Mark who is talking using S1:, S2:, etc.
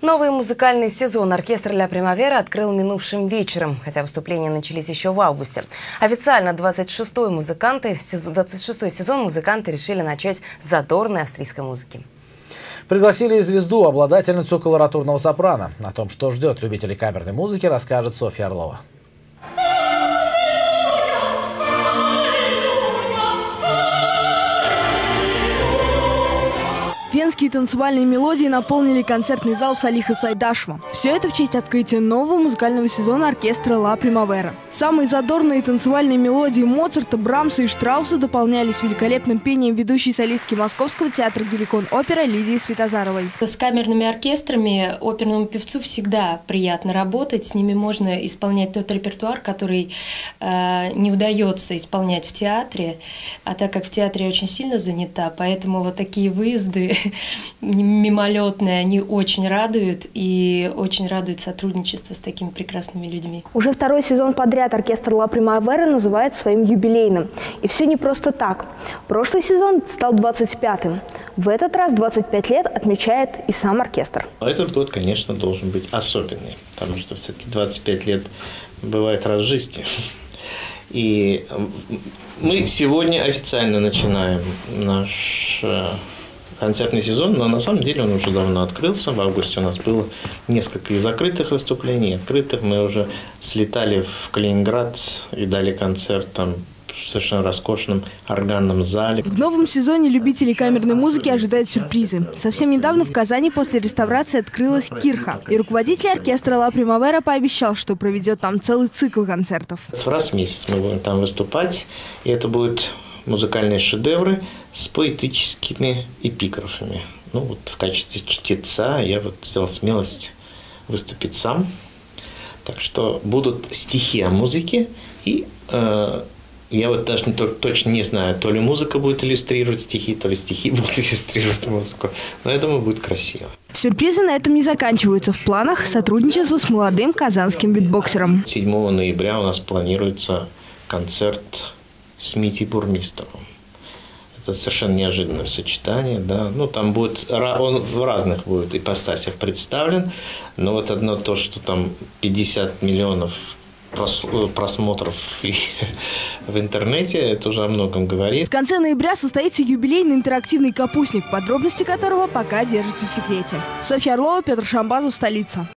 S1: Новый музыкальный сезон оркестр «Ля Примавера» открыл минувшим вечером, хотя выступления начались еще в августе. Официально 26-й сезон музыканты решили начать с задорной австрийской музыки.
S2: Пригласили звезду, обладательницу колоратурного сопрано. О том, что ждет любителей камерной музыки, расскажет Софья Орлова.
S3: Венские танцевальные мелодии наполнили концертный зал Салиха Сайдашева. Все это в честь открытия нового музыкального сезона оркестра «Ла Примавера». Самые задорные танцевальные мелодии Моцарта, Брамса и Штрауса дополнялись великолепным пением ведущей солистки Московского театра «Геликон-опера» Лидии Светозаровой.
S4: С камерными оркестрами оперному певцу всегда приятно работать. С ними можно исполнять тот репертуар, который не удается исполнять в театре. А так как в театре очень сильно занята, поэтому вот такие выезды мимолетные, они очень радуют, и очень радует сотрудничество с такими прекрасными людьми.
S3: Уже второй сезон подряд оркестр «Ла Примавера» называет своим юбилейным. И все не просто так. Прошлый сезон стал 25-м. В этот раз 25 лет отмечает и сам оркестр.
S5: Этот год, конечно, должен быть особенный, потому что все-таки 25 лет бывает раз в жизни. И мы сегодня официально начинаем наш концертный сезон, но на самом деле он уже давно открылся. В августе у нас было несколько и закрытых выступлений, и открытых. Мы уже слетали в Калининград и дали концерт там в совершенно роскошном органном зале.
S3: В новом сезоне любителей камерной музыки ожидают сюрпризы. Совсем недавно в Казани после реставрации открылась Кирха. И руководитель оркестра «Ла Примавера» пообещал, что проведет там целый цикл концертов.
S5: Раз в месяц мы будем там выступать, и это будут музыкальные шедевры с поэтическими эпиграфами. Ну вот в качестве чтеца я вот взял смелость выступить сам. Так что будут стихи о музыке, и я вот даже точно не знаю, то ли музыка будет иллюстрировать стихи, то ли стихи будут иллюстрировать музыку. Но я думаю, будет красиво.
S3: Сюрпризы на этом не заканчиваются. В планах сотрудничество с молодым казанским битбоксером.
S5: 7 ноября у нас планируется концерт с Митей Бурмистровым. Это совершенно неожиданное сочетание, да. Ну, там будет, он в разных будет ипостасях представлен, но вот одно то, что там 50 миллионов просмотров в интернете, это уже о многом говорит.
S3: В конце ноября состоится юбилейный интерактивный капустник, подробности которого пока держатся в секрете. Софья Орлова, Петр Шамбазов, столица.